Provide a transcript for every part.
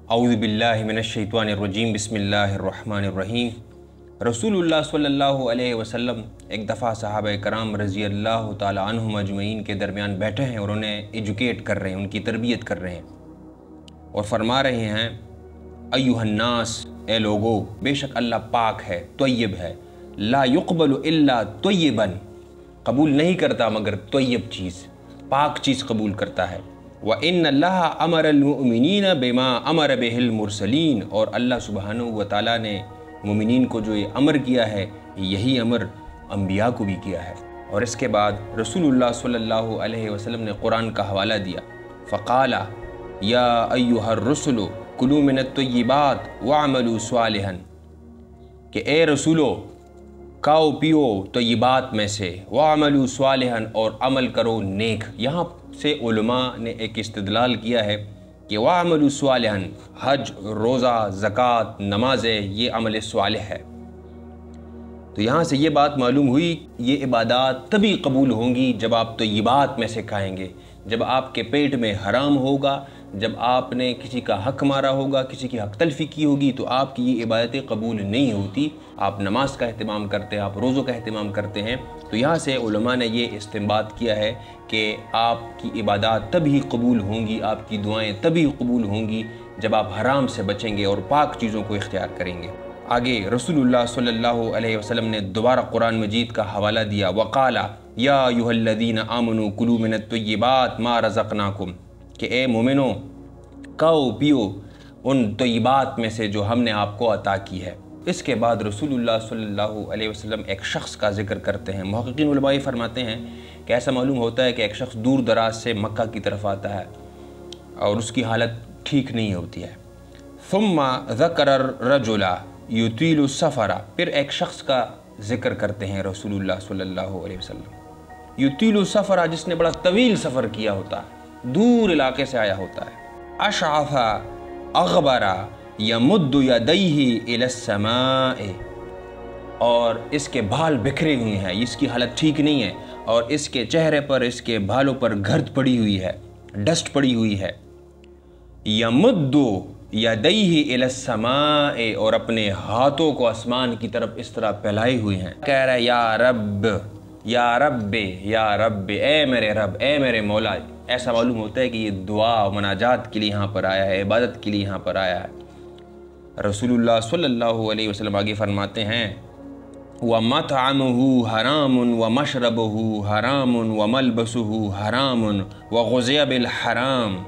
औज़ु बिल्लाहि मिनश्शैतानिर्रजीम बिस्मिल्लाहिर्रहमानिर्रहीम। रसूलुल्लाह सल्लल्लाहु अलैहि वसल्लम एक दफ़ा सहाबा कराम रज़ी अल्लाह ताला अन्हुम अजमईन के दरमियान बैठे हैं और उन्हें एजुकेट कर रहे हैं, उनकी तरबियत कर रहे हैं और फरमा रहे हैं, अय्युहन्नास, ए लोगो, बेशक अल्लाह पाक है, तय्यब है, ला युक़बलु इल्ला तय्यबन, कबूल नहीं करता मगर तय्यब चीज़, पाक चीज़ कबूल करता है। व इन्नल्लाह अमरल मुमिनीन बिमा अमर बिहिल मुरसलीन, और अल्लाह सुब्हानहू व तआला ने मुमिनीन को जो ये अमर किया है, यही अमर अम्बिया को भी किया है। और इसके बाद रसूलुल्लाह सल्लल्लाहु अलैहि वसल्लम ने कुरान का हवाला दिया, फ़क़ाला या अय्युहर रुसुलु कुलू मिनत तय्यिबात वअमलू स्वालिहन, कि ए रसूलो, खाओ पियो तय्यिबात में से, वअमलू स्वालिहन, और अमल करो नेक। यहाँ से उलमा ने एक इस्तिदलाल किया है कि वअमलू स्वालिहन, हज, रोज़ा, ज़कात, नमाज़ें, ये अमल स्वालिह है। तो यहाँ से ये बात मालूम हुई, ये इबादत तभी कबूल होंगी जब आप तय्यिबात में से खाएंगे, जब आपके पेट में हराम होगा, जब आपने किसी का हक मारा होगा, किसी की हक तलफ़ी की होगी, तो आपकी ये इबादतें कबूल नहीं होती। आप नमाज का अहतमाम करते हैं, आप रोज़ों का अहतमाम करते हैं। तो यहाँ से उलमा ने ये इस्तिंबात किया है कि आपकी इबादत तभी कबूल होंगी, आपकी दुआएँ तभी कबूल होंगी जब आप हराम से बचेंगे और पाक चीज़ों को इख्तियार करेंगे। आगे रसूलुल्लाह सल्लल्लाहु अलैहि वसल्लम ने दोबारा कुरान मजीद का हवाला दिया, वक़ाला या अय्युहल्लज़ीना आमनू कुलू मिनत तय्यिबात मा रज़क़नाकुम, कि ए मोमिनो, खाओ पियो उन तय्यिबात में से जो हमने आपको अता की है। इसके बाद रसूलुल्लाह सल्लल्लाहु अलैहि वसल्लम एक शख्स का जिक्र करते हैं। मुहक़्क़िक़ीन उलमा ये फरमाते हैं कि ऐसा मालूम होता है कि एक शख्स दूर दराज से मक्का की तरफ आता है और उसकी हालत ठीक नहीं होती है। सुम्मा ज़करर रजुला युतीलु सफ़रा, फिर एक शख्स का जिक्र करते हैं रसूलुल्लाह सल्लल्लाहु अलैहि वसल्लम, युतीलु सफ़रा, जिसने बड़ा तवील सफ़र किया होता है, दूर इलाके से आया होता है। अशअफ़ा अग़बरा यमुद्दु यदैहि इलस्समाए, और इसके बाल बिखरे हुए हैं, इसकी हालत ठीक नहीं है, और इसके चेहरे पर, इसके बालों पर गर्द पड़ी हुई है, डस्ट पड़ी हुई है। यमुद्दु यदैहि इलस्समाए, और अपने हाथों को आसमान की तरफ इस तरह फैलाए हुए हैं, कह रहा है या रब या रब्बे या रब्बे, ए मेरे रब, ए मेरे मौला। ऐसा मालूम होता है कि ये दुआ मनाजात के लिए यहाँ पर आया है, इबादत के लिए यहाँ पर आया है। रसूलुल्लाह सल्लल्लाहु अलैहि वसल्लम आगे फरमाते हैं, व मतअमुहु हरामुन व मशरबुहु हरामुन व मलबसुहु हरामुन व गुज़िया बिल हराम,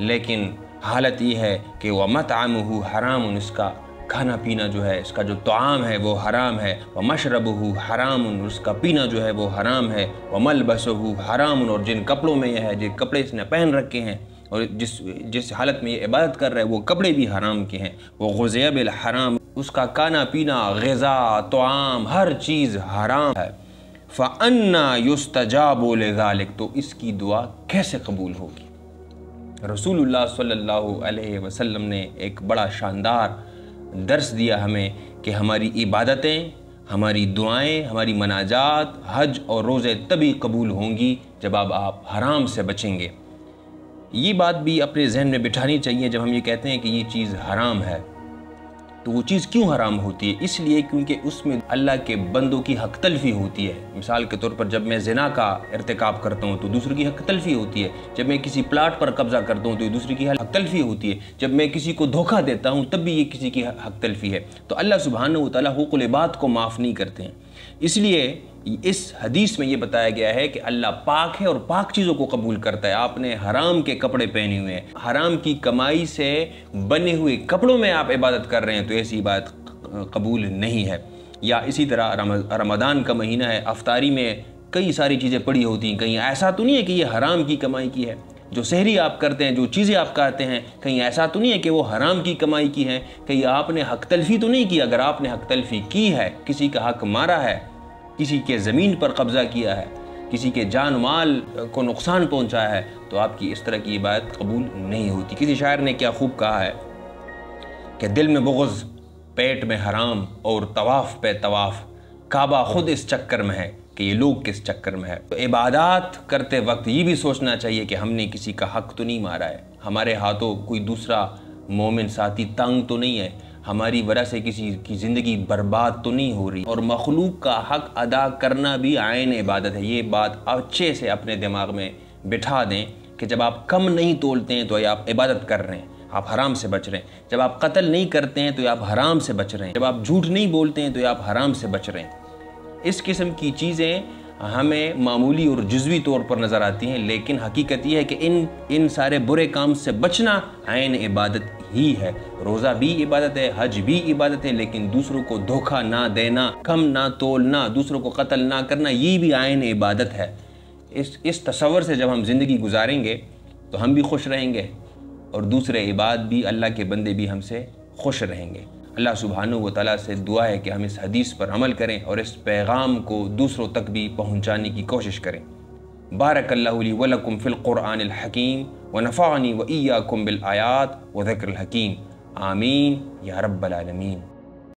लेकिन हालत ये है कि व मतअमुहु हरामुन, इसका खाना पीना जो है, इसका जो तआम है वो हराम है, व मशरबुहु हरामुन, उसका पीना जो है वो हराम है, व मलबसुहु हरामुन, और जिन कपड़ों में यह है, जिन कपड़े इसने पहन रखे हैं और जिस हालत में ये इबादत कर रहा है वो कपड़े भी हराम के हैं। वो गुज़िया बिल हराम, उसका खाना पीना, ग़िज़ा, तआम, हर चीज़ हराम है। फ़अन्ना युस्तजाबु लिज़ालिक, तो इसकी दुआ कैसे कबूल होगी। रसूलुल्लाह सल्लल्लाहु अलैहि वसल्लम ने एक बड़ा शानदार दर्स दिया हमें कि हमारी इबादतें, हमारी दुआएं, हमारी मनाजात, हज और रोज़े तभी कबूल होंगी जब आप हराम से बचेंगे। ये बात भी अपने जहन में बिठानी चाहिए। जब हम ये कहते हैं कि ये चीज़ हराम है, तो वो चीज़ क्यों हराम होती है? इसलिए क्योंकि उसमें अल्लाह के बंदों की हक तलफ़ी होती है। मिसाल के तौर पर जब मैं ज़िना का इर्तिकाब करता हूँ तो दूसरे की हक तलफ़ी होती है। जब मैं किसी प्लाट पर कब्ज़ा करता हूँ तो दूसरे की हक तलफ़ी होती है। जब मैं किसी को धोखा देता हूँ तब भी ये किसी की हक तलफ़ी है। तो अल्लाह सुब्हानहू व तआला हुक़ुल इबाद को माफ़ नहीं करते हैं। इसलिए इस हदीस में ये बताया गया है कि अल्लाह पाक है और पाक चीज़ों को कबूल करता है। आपने हराम के कपड़े पहने हुए हैं, हराम की कमाई से बने हुए कपड़ों में आप इबादत कर रहे हैं, तो ऐसी इबादत कबूल नहीं है। या इसी तरह रमज़ान का महीना है, अफ्तारी में कई सारी चीज़ें पड़ी होती हैं, कहीं ऐसा तो नहीं है कि ये हराम की कमाई की है। जो सहरी आप करते हैं, जो चीज़ें आप खाते हैं, कहीं ऐसा तो नहीं है कि वो हराम की कमाई की है। कहीं आपने हक तलफ़ी तो नहीं की। अगर आपने हक तलफ़ी की है, किसी का हक मारा है, किसी के ज़मीन पर कब्ज़ा किया है, किसी के जान माल को नुकसान पहुंचाया है, तो आपकी इस तरह की इबादत कबूल नहीं होती। किसी शायर ने क्या खूब कहा है कि दिल में बुग़्ज़, पेट में हराम और तवाफ़ पे तवाफ़, काबा खुद इस चक्कर में है कि ये लोग किस चक्कर में है। तो इबादत करते वक्त ये भी सोचना चाहिए कि हमने किसी का हक तो नहीं मारा है, हमारे हाथों कोई दूसरा مومن ساتھی تنگ تو نہیں ہے، ہماری وجہ سے کسی کی زندگی برباد تو نہیں ہو رہی، اور مخلوق کا حق ادا کرنا بھی عین عبادت ہے۔ یہ بات اچھے سے اپنے دماغ میں بٹھا دیں کہ جب آپ کم نہیں تولتے ہیں تو آپ عبادت کر رہے ہیں، آپ حرام سے بچ رہے ہیں۔ جب آپ قتل نہیں کرتے ہیں تو آپ حرام سے بچ رہے ہیں۔ جب آپ جھوٹ نہیں بولتے ہیں تو آپ حرام سے بچ رہے ہیں۔ اس قسم کی چیزیں ہمیں معمولی اور جزوی طور پر نظر آتی ہیں، لیکن حقیقت یہ ہے کہ ان سارے برے کام سے بچنا عین عبادت ہی ہے۔ روزہ بھی عبادت ہے، حج بھی عبادت ہے، لیکن دوسروں کو دھوکہ نہ دینا، کم نہ تولنا، دوسروں کو قتل نہ کرنا، یہ بھی عین عبادت ہے۔ اس تصور سے جب ہم زندگی گزاریں گے تو ہم بھی خوش رہیں گے اور دوسرے عباد بھی، اللہ کے بندے بھی ہم سے خوش رہیں گے۔ اللہ سبحانہ و تعالیٰ سے دعا ہے کہ ہم اس حدیث پر عمل کریں اور اس پیغام کو دوسروں تک بھی پہنچانے کی کوشش کریں۔ بارک اللہ لی ولکم فی القرآن الحکیم ونفعنی وإیاکم بالآیات وذکر الحکیم، آمین یا رب العالمین۔